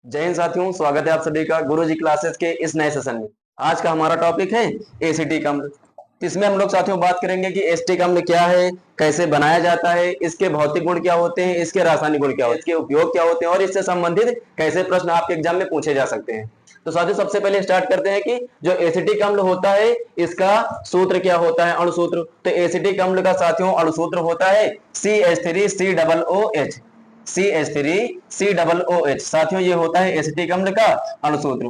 जय हिंद साथियों, स्वागत है आप सभी का गुरुजी क्लासेस के इस नए सेशन में। आज का हमारा टॉपिक है एसिटिक अम्ल। इसमें हम लोग साथियों बात करेंगे कि एसिटिक अम्ल क्या है, कैसे बनाया जाता है, इसके भौतिक गुण क्या होते हैं, इसके रासायनिक गुण क्या होते हैं, इसके उपयोग क्या होते हैं और इससे संबंधित कैसे प्रश्न आपके एग्जाम में पूछे जा सकते हैं। तो साथियों सबसे पहले स्टार्ट करते हैं कि जो एसिटिक अम्ल होता है इसका सूत्र क्या होता है, अणुसूत्र। तो एसिटिक अम्ल का साथियों अणुसूत्र होता है CH3COOH। CH3COOH साथियों ये होता है एसिटिक अम्ल का अणुसूत्र।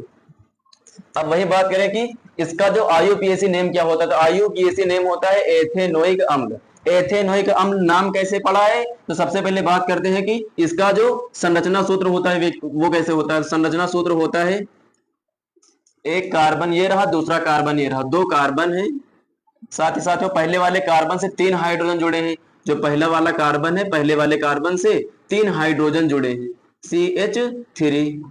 अब वही बात करें कि इसका जो IUPAC नेम क्या होता है, तो IUPAC नेम होता है एथेनोइक अम्ल। एथेनोइक अम्ल नाम कैसे पड़ा है, तो सबसे पहले बात करते हैं कि इसका जो संरचना सूत्र होता है वो कैसे होता है। संरचना सूत्र होता है एक कार्बन ये रहा, दूसरा कार्बन ये रहा, दो कार्बन है। साथ ही साथियों पहले वाले कार्बन से 3 हाइड्रोजन जुड़े हैं। जो पहला वाला कार्बन है, पहले वाले कार्बन से 3 हाइड्रोजन जुड़े हैं, CH3।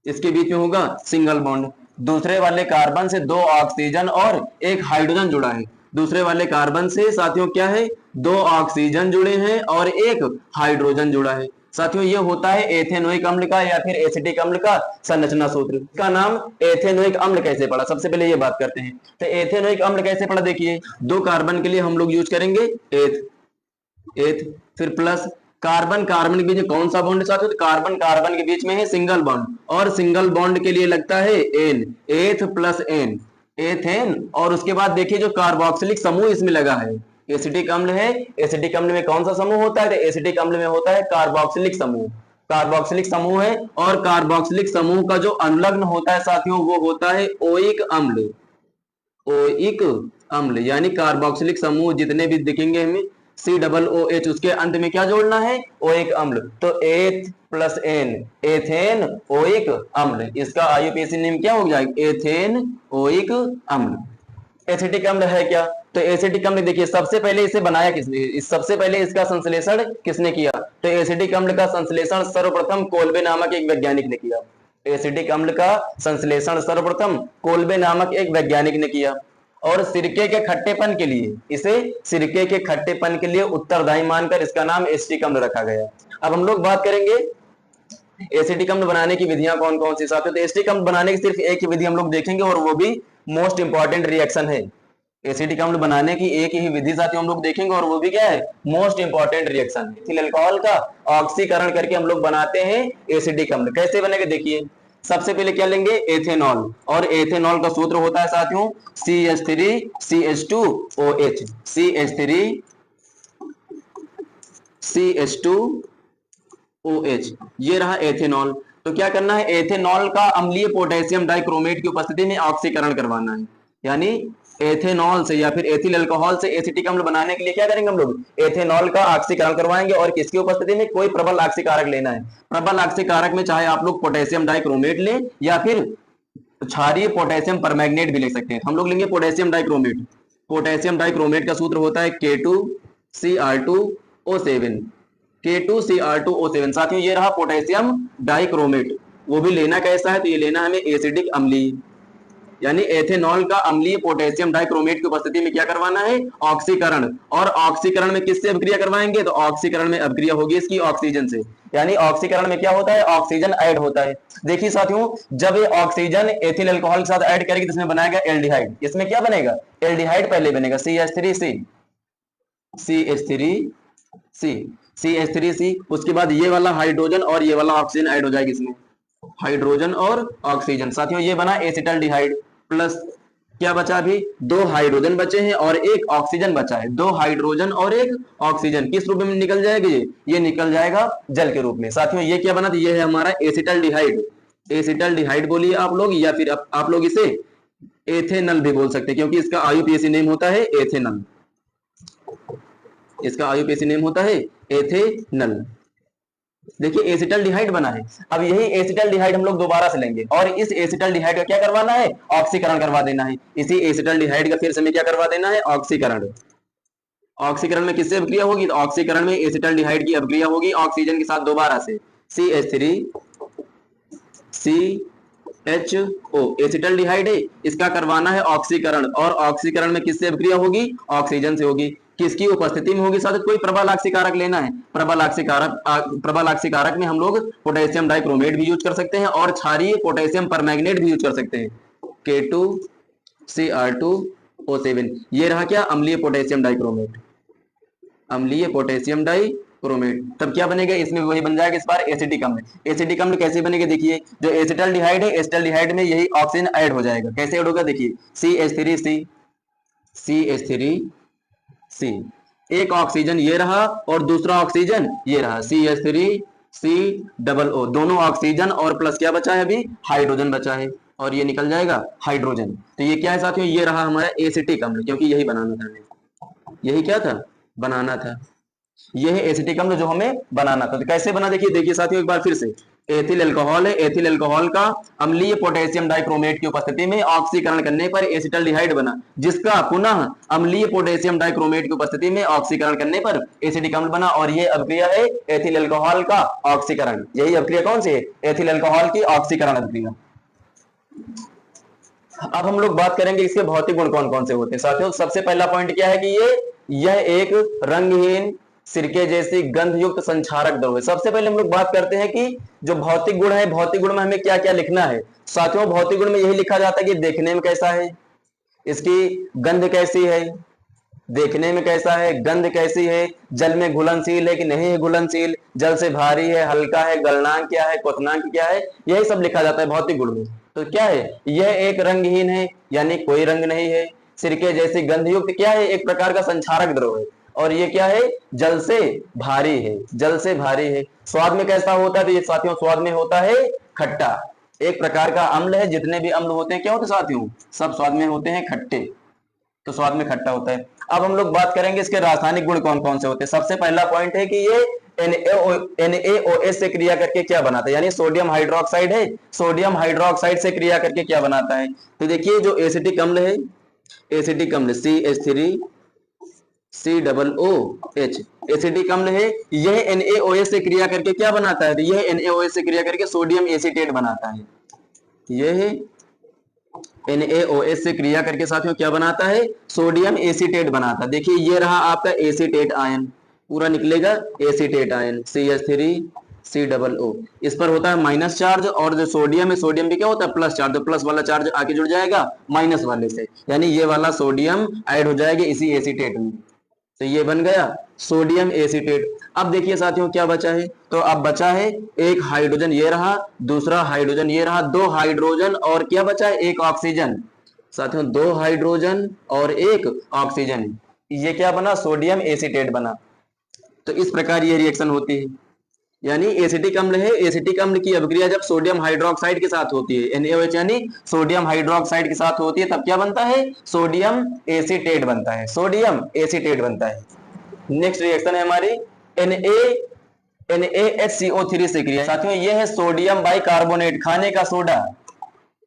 इसके बीच में होगा सिंगल बॉन्ड। दूसरे वाले कार्बन से 2 ऑक्सीजन और 1 हाइड्रोजन जुड़ा है। दूसरे वाले कार्बन से साथियों क्या है, 2 ऑक्सीजन जुड़े हैं और 1 हाइड्रोजन जुड़ा है। साथियों ये होता है एथेनोइक अम्ल का या फिर एसिटिक अम्ल का संरचना सूत्र। इसका नाम एथेनोइक अम्ल कैसे पड़ा, सबसे पहले ये बात करते हैं। तो एथेनोइक अम्ल कैसे पड़ा, देखिए 2 कार्बन के लिए हम लोग यूज करेंगे एथ, फिर प्लस कार्बन कार्बन के बीच में कौन सा बॉन्ड साथ है, तो कार्बन कार्बन के बीच में है सिंगल बॉन्ड, और सिंगल बॉन्ड के लिए लगता है एन, एथ प्लस एन, एथेन। और उसके बाद देखिए जो कार्बोक्सिलिक समूह इसमें लगा है, एसिटिक अम्ल है। एसिटिक अम्ल में कौन सा समूह होता है, तो एसिटिक अम्ल में होता है कार्बोक्सिलिक समूह। कार्बोक्सिलिक समूह है और कार्बोक्सिलिक समूह का जो अनुलग्न होता है साथियों वो होता है ओइक अम्ल। ओइक अम्ल यानी कार्बोक्सिलिक समूह जितने भी दिखेंगे हमें COOH, उसके अंत में क्या जोड़ना है, ओइक अम्ल। तो एथ प्लस एन, एथेन ओइक अम्ल। इसका IUPAC नेम क्या हो जाएगा, एथेन ओइक अम्ल। एसिटिक अम्ल है क्या, तो एसिटिक अम्ल देखिए सबसे पहले इसे बनाया किसने, सबसे पहले इसका संश्लेषण किसने किया, तो एसिटिक अम्ल का संश्लेषण सर्वप्रथम कोल्बे नामक एक वैज्ञानिक ने किया। एसिटिक अम्ल का संश्लेषण सर्वप्रथम कोल्बे नामक एक वैज्ञानिक ने किया। और सिरके के खट्टेपन के लिए, इसे सिरके के खट्टेपन के लिए उत्तरदायी मानकर इसका नाम एसिटिक अम्ल रखा गया। अब हम लोग बात करेंगे एसिटिक अम्ल बनाने की विधियां कौन कौन सी साथियों। तो एसिटिक अम्ल बनाने की सिर्फ एक ही विधि हम लोग देखेंगे और वो भी मोस्ट इंपॉर्टेंट रिएक्शन है। एसिटिक अम्ल बनाने की एक ही विधि साथियों हम लोग देखेंगे और वो भी क्या है, मोस्ट इंपॉर्टेंट रिएक्शन है। इथिल अल्कोहल का ऑक्सीकरण करके हम लोग बनाते हैं एसिटिक अम्ल। कैसे बनेगा देखिए, सबसे पहले क्या लेंगे, एथेनॉल, और एथेनॉल का सूत्र होता है साथियों CH3CH2OH। CH3CH2OH ये रहा एथेनॉल। तो क्या करना है, एथेनॉल का अम्लीय पोटेशियम डाइक्रोमेट की उपस्थिति में ऑक्सीकरण करवाना है। यानी एथेनॉल से या फिर एथिल अल्कोहल से एसिटिक अम्ल बनाने के लिए क्या करेंगे हम लोग, एथेनॉल का ऑक्सीकरण करवाएंगे। और किसकी उपस्थिति में, कोई प्रबल ऑक्सीकारक लेना है। प्रबल ऑक्सीकारक में चाहे आप लोग पोटेशियम डाइक्रोमेट लें या फिर क्षारीय पोटेशियम परमैंगनेट भी ले सकते हैं। हम लोग लेंगे पोटेशियम डाइक्रोमेट। पोटेशियम डाइक्रोमेट का सूत्र होता है K2Cr2O7। K2Cr2O7 साथियों ये रहा पोटेशियम डाइक्रोमेट। वो भी लेना कैसा है, तो ये लेना हमें एसिडिक अम्लीय, यानी एथेनॉल का अम्लीय पोटेशियम डाइक्रोमेट की उपस्थिति में क्या करवाना है, ऑक्सीकरण। और ऑक्सीकरण में किससे अभिक्रिया करवाएंगे, तो ऑक्सीकरण में अभिक्रिया होगी इसकी ऑक्सीजन से। यानी ऑक्सीकरण में क्या होता है, ऑक्सीजन ऐड होता है। देखिए साथियों जब ये ऑक्सीजन एथिल अल्कोहल के साथ ऐड करेगी तो इसमें बनाएगा एल्डिहाइड। इसमें क्या बनेगा, एल्डिहाइड पहले बनेगा CH3C। उसके बाद ये वाला हाइड्रोजन और ये वाला ऑक्सीजन ऐड हो जाएगी इसमें, हाइड्रोजन और ऑक्सीजन। साथियों ये बना एसिटल्डिहाइड। प्लस क्या बचा, अभी 2 हाइड्रोजन बचे हैं और 1 ऑक्सीजन बचा है। 2 हाइड्रोजन और 1 ऑक्सीजन किस रूप में निकल जाएगा, ये निकल जाएगा जल के रूप में। साथियों ये क्या बना, ये है हमारा एसिटल्डिहाइड। एसिटल्डिहाइड बोलिए आप लोग, या फिर आप लोग इसे एथेनल भी बोल सकते हैं क्योंकि इसका IUPAC नेम होता है एथेनल। इसका IUPAC नेम होता है एथेनल। देखिए एसिटल्डिहाइड बना है। अब यही एसिटल्डिहाइड हम लोग दोबारा से लेंगे और इस एसिटल्डिहाइड का क्या करवाना है, ऑक्सीकरण करवा देना है। इसी एसिटल्डिहाइड का फिर से हमें क्या करवा देना है, ऑक्सीकरण। ऑक्सीकरण में किससे अभिक्रिया होगी, तो ऑक्सीकरण में एसिटल्डिहाइड की अभिक्रिया होगी ऑक्सीजन के साथ दोबारा से CH3CHO। एसिटल्डिहाइड है, इसका करवाना है ऑक्सीकरण, और ऑक्सीकरण में किससे अभिक्रिया होगी, ऑक्सीजन से होगी। किसकी उपस्थिति में होगी साथ, कोई प्रबलाक्षी कारक लेना है, प्रबलाक्षी कारक में हम लोग पोटेशियम डाइक्रोमेट भी यूज कर सकते हैं और क्षारीय पोटेशियम परमैंगनेट भी यूज कर सकते हैं, K2Cr2O7। ये रहा क्या, अम्लीय पोटेशियम डाइक्रोमेट, अम्लीय पोटेशियम डाइक्रोमेट। तब क्या बनेगा, इसमें वही बन जाएगा इस बार एसिटिक अम्ल। एसिटिक अम्ल कैसे बनेगा, देखिए जो एसिटाल्डिहाइड है, एसिटाल्डिहाइड में यही ऑक्सीजन ऐड हो जाएगा। कैसे ऐड होगा, देखिए CH3C, एक ऑक्सीजन ये रहा और दूसरा ऑक्सीजन ये रहा, CH3COO, दोनों ऑक्सीजन और प्लस क्या बचा है, अभी हाइड्रोजन बचा है और ये निकल जाएगा हाइड्रोजन। तो ये क्या है साथियों, ये रहा हमारा एसिटिक अम्ल, क्योंकि यही बनाना था हमें, यही क्या था, बनाना था, यह है एसिटिक अम्ल जो हमें बनाना था। तो कैसे बना, देखिए साथियों एक बार फिर से, एथिल अल्कोहल है, एथिल अल्कोहल का अम्लीय पोटेशियम डाइक्रोमेट की उपस्थिति में ऑक्सीकरण करने पर एसिटाल्डिहाइड बना, जिसका पुनः अम्लीय पोटेशियम डाइक्रोमेट की उपस्थिति में ऑक्सीकरण करने पर एसिटिक अम्ल बना। और यह अभिक्रिया है एथिल अल्कोहल का ऑक्सीकरण। यही अभिक्रिया कौन सी है, एथिल अल्कोहल की ऑक्सीकरण अभिक्रिया। अब हम लोग बात करेंगे इसके भौतिक गुण कौन कौन से होते हैं साथियों। सबसे पहला पॉइंट क्या है कि यह एक रंगहीन सिरके जैसी गंध युक्त संक्षारक द्रव है। सबसे पहले हम लोग बात करते हैं कि जो भौतिक गुण है, भौतिक गुण में हमें क्या क्या लिखना है साथियों। भौतिक गुण में यही लिखा जाता है कि देखने में कैसा है, इसकी गंध कैसी है, देखने में कैसा है, गंध कैसी है, जल में घुलनशील है कि नहीं है घुलनशील, जल से भारी है, हल्का है, गलनांक क्या है, क्वथनांक क्या है, यही सब लिखा जाता है भौतिक गुण में। तो क्या है, यह एक रंगहीन है, यानी कोई रंग नहीं है, सिरके जैसी गंध युक्त क्या है, एक प्रकार का संक्षारक द्रव है, और ये क्या है, जल से भारी है, जल से भारी है। स्वाद में कैसा होता है, तो ये साथियों स्वाद में होता है खट्टा, एक प्रकार का अम्ल है। जितने भी अम्ल होते हैं क्या होते हैं साथियों, सब स्वाद में होते हैं खट्टे, तो स्वाद में खट्टा होता है। अब हम लोग बात करेंगे इसके रासायनिक गुण कौन कौन से होते हैं। सबसे पहला पॉइंट है कि ये NaOH से क्रिया करके क्या बनाता है, यानी सोडियम हाइड्रोक्साइड है, सोडियम हाइड्रोक्साइड से क्रिया करके क्या बनाता है। तो देखिए जो एसिटिक अम्ल है, एसिटिक अम्ल CH3COOH एसिटिक अम्ल है, यह NaOH से क्रिया करके क्या बनाता है, यह NaOH से क्रिया करके सोडियम एसीटेट बनाता है। यह NaOH से क्रिया करके साथियों क्या बनाता है, सोडियम एसीटेट बनाता है। देखिए ये रहा आपका एसीटेट आयन, पूरा निकलेगा एसीटेट आयन CH3COO। इस पर होता है माइनस चार्ज, और जो सोडियम है, सोडियम भी क्या होता है प्लस चार्ज, तो प्लस वाला चार्ज आके जुड़ जाएगा माइनस वाले से, यानी ये वाला सोडियम ऐड हो जाएगा इसी एसीटेट में, तो ये बन गया सोडियम एसीटेट। अब देखिए साथियों क्या बचा है, तो अब बचा है एक हाइड्रोजन ये रहा, दूसरा हाइड्रोजन ये रहा, दो हाइड्रोजन और क्या बचा है, एक ऑक्सीजन। साथियों दो हाइड्रोजन और एक ऑक्सीजन, ये क्या बना, सोडियम एसीटेट बना। तो इस प्रकार ये रिएक्शन होती है, यानी एसिटिक अम्ल है, एसिटिक अम्ल की अभिक्रिया जब सोडियम हाइड्रोक्साइड के साथ होती है, NaOH यानी सोडियम हाइड्रोक्साइड के साथ होती है, तब क्या बनता है, सोडियम एसीटेट बनता है, सोडियम एसीटेट बनता है। नेक्स्ट रिएक्शन है हमारी NaHCO3 से क्रिया। साथियों ये है सोडियम बाइकार्बोनेट, खाने का सोडा।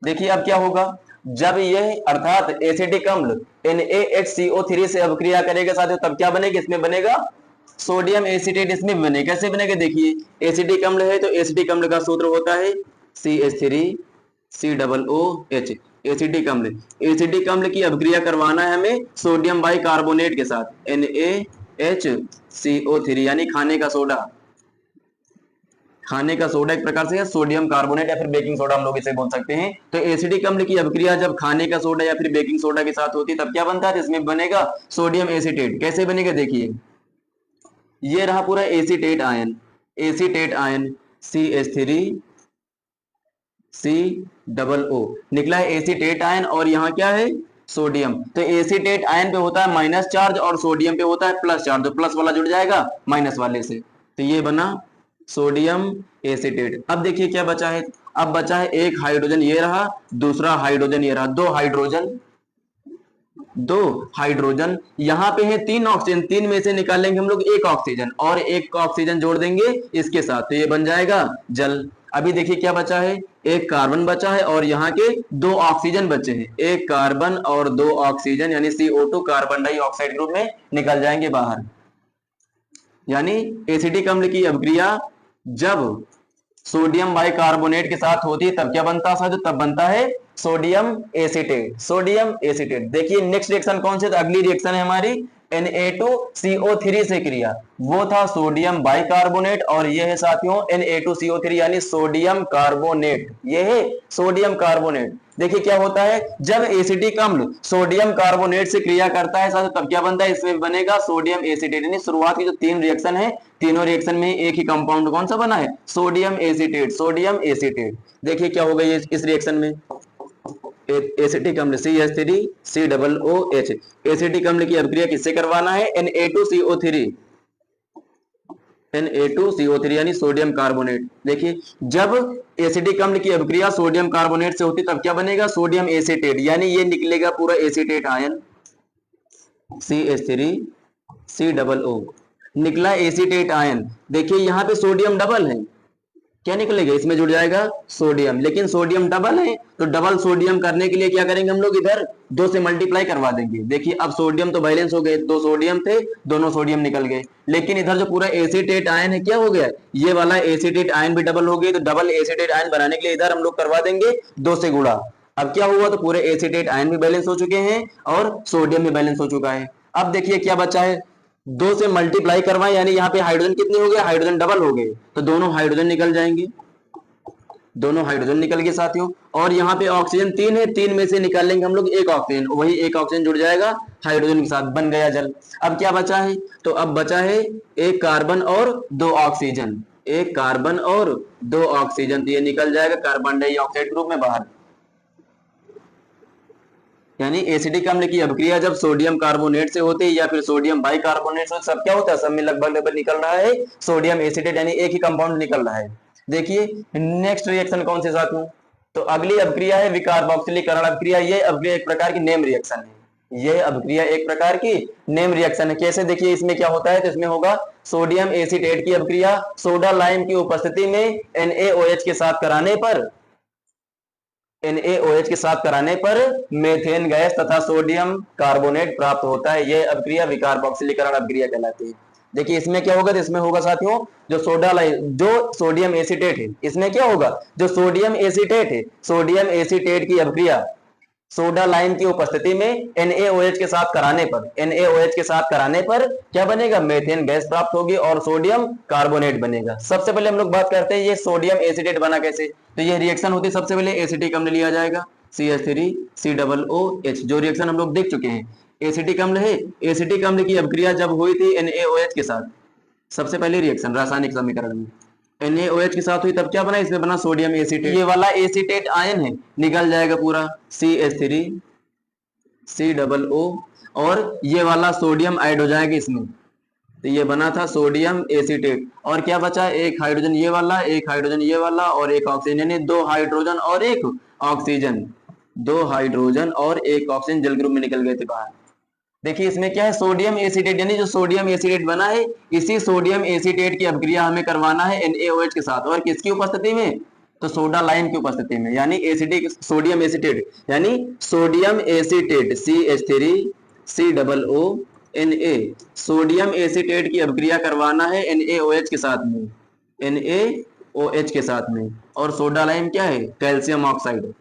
देखिए अब क्या होगा, जब यह अर्थात एसिटिक अम्ल NaHCO3 से अभिक्रिया करेगा साथियों, तब क्या बनेगा, इसमें बनेगा सोडियम एसीटेट, इसमें बनेगा। कैसे बनेगा, देखिए एसिटिक अम्ल है तो एसिटिक अम्ल का सूत्र होता है CH3COOH। एसिटिक अम्ल, एसिटिक अम्ल की अभिक्रिया करवाना है हमें सोडियम बाइकार्बोनेट के साथ NaHCO3, यानी खाने का सोडा। खाने का सोडा एक प्रकार से है सोडियम कार्बोनेट या फिर बेकिंग सोडा हम लोग इसे बोल सकते हैं। तो एसिडिक अम्ल की अभिक्रिया जब खाने का सोडा या फिर बेकिंग सोडा के साथ होती है, तब क्या बनता है, इसमें बनेगा सोडियम एसीटेट। कैसे बनेगा, देखिए ये रहा पूरा acetate ion, acetate ion CH3COO निकला है एसीटेट आयन, और यहाँ क्या है, सोडियम। तो एसीटेट आयन पे होता है माइनस चार्ज और सोडियम पे होता है प्लस चार्ज, तो प्लस वाला जुड़ जाएगा माइनस वाले से, तो ये बना सोडियम एसीटेट। अब देखिए क्या बचा है, अब बचा है एक हाइड्रोजन ये रहा, दूसरा हाइड्रोजन ये रहा, दो हाइड्रोजन यहाँ पे है, तीन ऑक्सीजन, तीन में से निकालेंगे हम लोग एक ऑक्सीजन और एक ऑक्सीजन जोड़ देंगे इसके साथ, तो ये बन जाएगा जल। अभी देखिए क्या बचा है, एक कार्बन बचा है और यहाँ के दो ऑक्सीजन बचे हैं, एक कार्बन और दो ऑक्सीजन, यानी CO2 कार्बन डाइऑक्साइड ग्रुप में निकल जाएंगे बाहर। यानी एसिडिक अम्ल की अभिक्रिया जब सोडियम बाइकार्बोनेट के साथ होती है तब क्या बनता है, तब बनता है सोडियम एसीटेट, सोडियम एसीटेट। देखिए नेक्स्ट रिएक्शन कौन सी, तो अगली रिएक्शन है हमारी Na2CO3 से क्रिया, वो था सोडियम बाइकार्बोनेट, और ये है साथियों Na2CO3 यानी सोडियम कार्बोनेट, ये है सोडियम कार्बोनेट। देखिए क्या होता है, जब एसिटिक अम्ल सोडियम कार्बोनेट से क्रिया करता है साथियों, तब क्या बनता है, इसमें बनेगा सोडियम एसीटेट। यानी शुरुआत की जो तीन रिएक्शन है, तीनों रिएक्शन में एक ही कंपाउंड कौन सा बना है, सोडियम एसीटेट, सोडियम एसीटेट। देखिए क्या होगा ये इस रिएक्शन में, एसिटिक अम्ल CH3COOH, एसिटिक अम्ल की अभिक्रिया किससे करवाना है, Na2CO3, Na2CO3 यानी सोडियम कार्बोनेट। देखिए जब एसिटिक अम्ल की अभिक्रिया सोडियम कार्बोनेट से होती तब क्या बनेगा, सोडियम एसीटेट, यानी ये निकलेगा पूरा एसीटेट आयन, CH3COO, निकला एसीटेट आयन। देखिए यहाँ पे सोडियम डबल है, क्या निकलेगा, इसमें जुड़ जाएगा सोडियम, लेकिन सोडियम डबल है तो डबल सोडियम करने के लिए क्या करेंगे हम लोग, इधर 2 से मल्टीप्लाई करवा देंगे। देखिए अब सोडियम तो बैलेंस हो गए, 2 सोडियम थे, दोनों सोडियम निकल गए, लेकिन इधर जो पूरा एसीटेट आयन है क्या हो गया, ये वाला एसीटेट आयन भी डबल हो गए, तो डबल एसीटेट आयन बनाने के लिए इधर हम लोग करवा देंगे 2 से गुणा। अब क्या हुआ, तो पूरे एसीटेट आयन भी बैलेंस हो चुके हैं और सोडियम भी बैलेंस हो चुका है। अब देखिए क्या बचा है, 2 से मल्टीप्लाई करवाएं, यानी यहाँ पे हाइड्रोजन कितने हो गए, हाइड्रोजन डबल हो गए, तो दोनों हाइड्रोजन निकल जाएंगे, दोनों हाइड्रोजन निकल गए साथियों। और यहाँ पे ऑक्सीजन 3 है, 3 में से निकाल लेंगे हम लोग एक ऑक्सीजन, वही एक ऑक्सीजन जुड़ जाएगा हाइड्रोजन के साथ, बन गया जल। अब क्या बचा है, तो अब बचा है एक कार्बन और 2 ऑक्सीजन, एक कार्बन और 2 ऑक्सीजन, तो ये निकल जाएगा कार्बन डाइऑक्साइड के रूप में बाहर। यानी एसिडिक अम्ल की अभिक्रिया जब सोडियम कार्बोनेट से होती है या फिर सोडियम बाइकार्बोनेट से, सब क्या होता है, सब में लगभग निकल रहा है सोडियम एसिटेट, यानी एक ही कंपाउंड निकल रहा है। देखिए नेक्स्ट रिएक्शन कौन से साथियों, तो अगली अभिक्रिया है विकार्बोक्सिलीकरण अभिक्रिया। ये अभिक्रिया एक प्रकार की नेम रिएक्शन है, ये अभिक्रिया एक प्रकार की नेम रिएक्शन है। कैसे, देखिए इसमें क्या होता है, तो इसमें होगा सोडियम एसीटेट की अभिक्रिया सोडा लाइम की उपस्थिति में NaOH के साथ कराने पर, NaOH के साथ कराने पर मेथेन गैस तथा सोडियम कार्बोनेट प्राप्त होता है। यह अभिक्रिया विकार्बोक्सिलीकरण अभिक्रिया कहलाती है। देखिए इसमें क्या होगा, तो इसमें होगा साथियों जो जो सोडियम एसीटेट है, इसमें क्या होगा, जो सोडियम एसीटेट है, सोडियम एसीटेट की अभिक्रिया सोडा लाइम की उपस्थिति में NaOH के साथ कराने पर, NaOH के साथ कराने पर क्या बनेगा, मेथेन गैस प्राप्त होगी और सोडियम कार्बोनेट बनेगा। सबसे पहले हम लोग बात करते हैं ये सोडियम एसीटेट बना कैसे, तो ये रिएक्शन होती है, सबसे पहले एसिटिक अम्ल लिया जाएगा CH3COOH, जो रिएक्शन हम लोग देख चुके हैं, एसिटिक अम्ल है। एसिटिक अम्ल की अभिक्रिया जब हुई थी NaOH के साथ, सबसे पहले रिएक्शन रासायनिक समीकरण में NaOH के साथ हुई, तब क्या बना, इसमें बना सोडियम एसीटेट, ये वाला एसीटेट आयन है निकल जाएगा पूरा CH3COO, और ये वाला सोडियम ऐड हो जाएगा इसमें, तो ये बना था सोडियम एसीटेट। और क्या बचा, एक हाइड्रोजन ये वाला, एक हाइड्रोजन ये वाला और एक ऑक्सीजन, यानी 2 हाइड्रोजन और एक ऑक्सीजन, 2 हाइड्रोजन और एक ऑक्सीजन जल ग्रुप में निकल गए थे बाहर। देखिए इसमें क्या है, सोडियम एसीटेट, यानी जो सोडियम एसीटेट बना है, इसी सोडियम एसीटेट की अभिक्रिया हमें करवाना है NaOH के साथ, और किसकी उपस्थिति में, तो सोडा लाइम की उपस्थिति में, यानी एसिडिक सोडियम एसीटेट, यानी sodium acetate CH3COONA, sodium acetate की अभिक्रिया करवाना है NaOH के साथ में, NaOH के साथ में। और सोडा लाइम क्या है, कैल्शियम ऑक्साइड,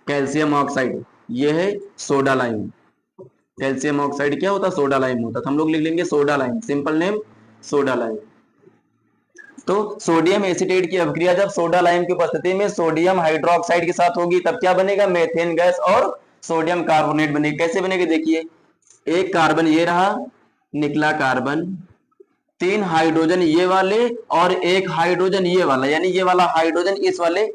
कैल्शियम ऑक्साइड, ये है सोडा लाइम। कैल्शियम ऑक्साइड क्या होता, सोडा लाइम होता, तो हम लोग लिख लेंगे soda lime, simple name soda lime. तो सोडियम एसीटेट की अभिक्रिया जब सोडा लाइम की उपस्थिति में सोडियम हाइड्रोक्साइड के साथ होगी, तब क्या बनेगा, मेथेन गैस और सोडियम कार्बोनेट बनेगी। कैसे बनेगी, देखिए एक कार्बन ये रहा, निकला कार्बन, 3 हाइड्रोजन ये वाले और एक हाइड्रोजन ये वाला, यानी ये वाला हाइड्रोजन इस वाले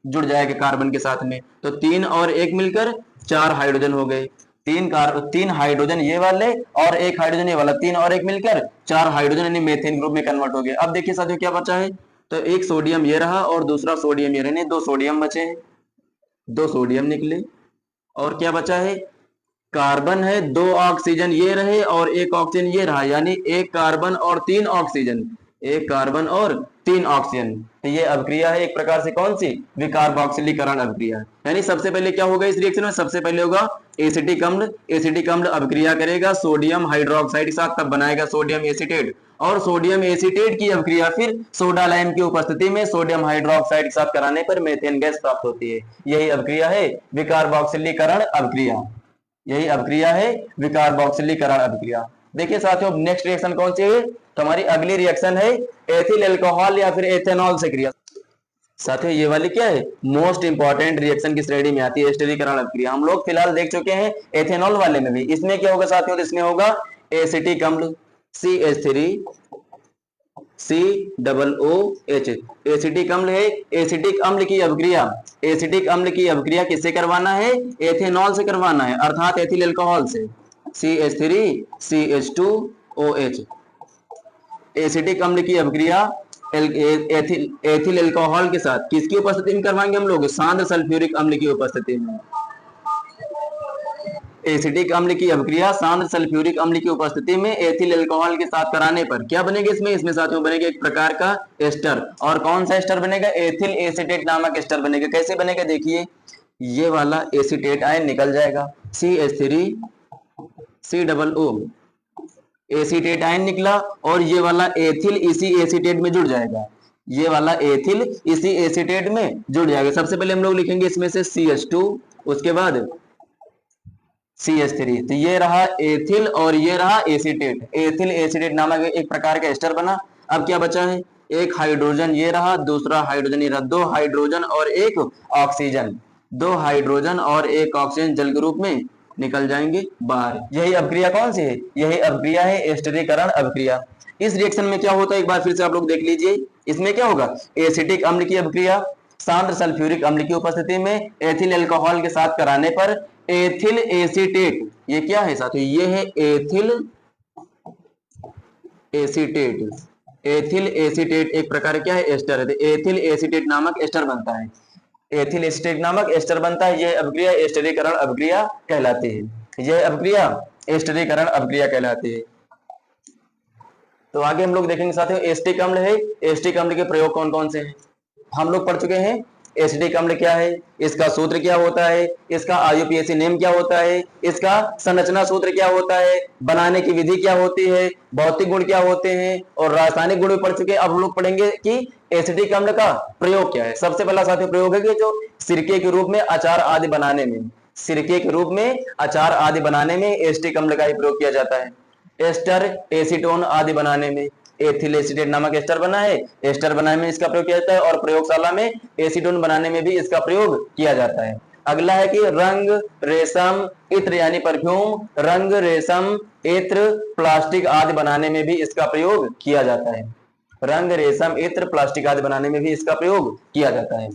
जुड़ जाएगा कार्बन के साथ में, तो 3 और 1 मिलकर 4 हाइड्रोजन हो गए, 3 हाइड्रोजन ये वाले और एक हाइड्रोजन ये वाला, 3 और 1 मिलकर 4 हाइड्रोजन यानी मेथेन ग्रुप में कन्वर्ट हो गए। अब देखिए साथियों क्या बचा है, तो एक सोडियम ये रहा और दूसरा सोडियम ये रहा, 2 सोडियम बचे हैं, 2 सोडियम निकले, और क्या बचा है, कार्बन है, 2 ऑक्सीजन ये रहे और एक ऑक्सीजन ये रहा, यानी एक कार्बन और 3 ऑक्सीजन, एक कार्बन और 3 ऑक्सीजन। तो ये अभिक्रिया है एक प्रकार से कौन सी, विकार्बोक्सिलीकरण अभिक्रिया। यानी सबसे पहले क्या होगा इस रिएक्शन में, सबसे पहले होगा एसिटिक अम्ल, एसिटिक अम्ल अभिक्रिया करेगा सोडियम हाइड्रोक्साइड के साथ, तब बनाएगा सोडियम एसीटेट, और सोडियम एसीटेट की अभिक्रिया फिर सोडा लाइम की उपस्थिति में सोडियम हाइड्रोक्साइड के साथ कराने पर मेथेन गैस प्राप्त होती है। यही अभिक्रिया है विकार्बोक्सिलीकरण अभिक्रिया। यही अभिक्रिया है विकार्बोक्सिलीकरण अभिक्रिया। देखिए साथियों नेक्स्ट रिएक्शन कौन सी है, तो हमारी अगली रिएक्शन है एथिल अल्कोहल या फिर एथेनॉल से क्रिया। साथियों ये वाली क्या है, मोस्ट इंपॉर्टेंट रिएक्शन की श्रेणी में आती है स्टीरीकरण अभिक्रिया। हम लोग फिलहाल देख चुके हैं एथेनॉल वाले में भी। इसमें क्या होगा साथियों, इसमें होगा एसिटिक अम्ल CH3 COOH, एसिटिक अम्ल है। एसिटिक अम्ल की अभिक्रिया, एसिटिक अम्ल की अभिक्रिया किससे करवाना है, एथेनॉल से करवाना है, अर्थात एथिल अल्कोहल से, CH3 CH2OH। एसिटिक अम्ल की अभिक्रिया एथिल अल्कोहल के साथ किसकी उपस्थिति में करवाएंगे हम लोग, सांद्र सल्फ्यूरिक अम्ल की उपस्थिति में। एसिटिक अम्ल की अभिक्रिया सांद्र सल्फ्यूरिक अम्ल की उपस्थिति में एथिल अल्कोहल के साथ कराने पर क्या बनेगा, इसमें साथियों बनेगा एक प्रकार का एस्टर। और कौन सा एस्टर बनेगा, एथिल एसीटेट नामक एस्टर बनेगा। कैसे बनेगा, देखिए ये वाला एसीटेट आयन निकल जाएगा, CH3 COO, एसीटेट आयन निकला, और ये वाला एथिल इसी एसीटेट में जुड़ जाएगा, ये वाला एथिल इसी एसीटेट में जुड़ जाएगा। सबसे पहले हम लोग लिखेंगे इसमें से CH2, उसके बाद CH3, तो ये रहा एथिल और ये रहा एसीटेट, एथिल एसीटेट नामक एक प्रकार का एस्टर बना। अब क्या बचा है, एक हाइड्रोजन ये रहा, दूसरा हाइड्रोजन ये रहा, दो हाइड्रोजन और एक ऑक्सीजन, दो हाइड्रोजन और एक ऑक्सीजन जल के रूप में निकल जाएंगे बाहर। यही अभिक्रिया कौन सी है, यही अभिक्रिया है एस्टरीकरण अभिक्रिया। इस रिएक्शन में क्या होता है एक बार फिर से आप लोग देख लीजिए। इसमें क्या होगा, एसिटिक अम्ल की अभिक्रिया सांद्र सल्फ्यूरिक अम्ल की उपस्थिति में एथिल अल्कोहल के साथ कराने पर एथिल एसीटेट, ये क्या है साथियों, ये है एथिल एसीटेट, एथिल एसीटेट एक प्रकार क्या है, एस्टर है, एथिल एसीटेट नामक एस्टर बनता है, एथिल एसीटेट नामक एस्टर बनता है। यह अभिक्रिया एस्टरीकरण अभिक्रिया कहलाती है, यह अभिक्रिया एस्टरीकरण अभिक्रिया कहलाती है। तो आगे हम लोग देखेंगे साथियों एसिटिक अम्ल है, एसिटिक अम्ल के प्रयोग कौन कौन से हैं हम लोग पढ़ चुके हैं। एसिटिक अम्ल क्या है, इसका सूत्र क्या होता है, इसका IUPAC नेम क्या होता है, इसका संरचना सूत्र क्या होता है, बनाने की विधि क्या होती है, भौतिक गुण क्या होते हैं, और रासायनिक गुण भी पढ़ चुके हैं। अब हम लोग पढ़ेंगे कि एसिटिक अम्ल का प्रयोग क्या है। सबसे पहला साथियों प्रयोग है कि जो सिरके के रूप में अचार आदि बनाने में, सिरके के रूप में अचार आदि बनाने में एसिटिक अम्ल का ही प्रयोग किया जाता है। एस्टर एसीटोन आदि बनाने में एथिल एसीटेट नामक एस्टर बना है, एस्टर बनाने में इसका प्रयोग किया जाता है, और प्रयोगशाला में एसीटोन बनाने में भी इसका प्रयोग किया जाता है। अगला है कि रंग, रेशम, इत्र यानी परफ्यूम, रंग, रेशम, इत्र, प्लास्टिक आदि बनाने में भी इसका प्रयोग किया जाता है। रंग, रेशम, इत्र, प्लास्टिक आदि बनाने में भी इसका प्रयोग किया जाता है।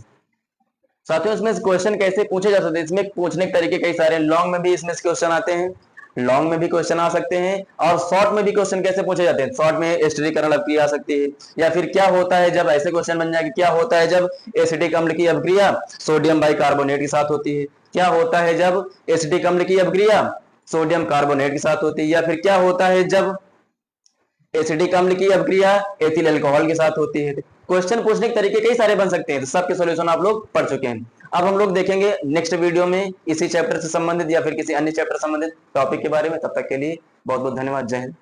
साथियों इसमें क्वेश्चन कैसे पूछे जा सकते हैं, इसमें पूछने के तरीके कई सारे, लॉन्ग में भी इसमें क्वेश्चन आते हैं, लॉन्ग में भी क्वेश्चन आ सकते हैं, और शॉर्ट में भी क्वेश्चन कैसे पूछे जाते हैं, शॉर्ट में एस्टरीकरण अभिक्रिया आ सकती है, या फिर क्या होता है जब ऐसे क्वेश्चन बन जाए, क्या होता है जब एसिटिक अम्ल की अभिक्रिया सोडियम बाइकार्बोनेट के साथ होती है, क्या होता है जब एसिटिक अम्ल की अभिक्रिया सोडियम कार्बोनेट के साथ होती है, या फिर क्या होता है जब एसिटिक अम्ल की अभिक्रिया एथिल अल्कोहल के साथ होती है। क्वेश्चन पूछने के तरीके कई सारे बन सकते हैं, तो सबके सॉल्यूशन आप लोग पढ़ चुके हैं। अब हम लोग देखेंगे नेक्स्ट वीडियो में इसी चैप्टर से संबंधित या फिर किसी अन्य चैप्टर से संबंधित टॉपिक के बारे में। तब तक के लिए बहुत बहुत धन्यवाद, जय हिंद।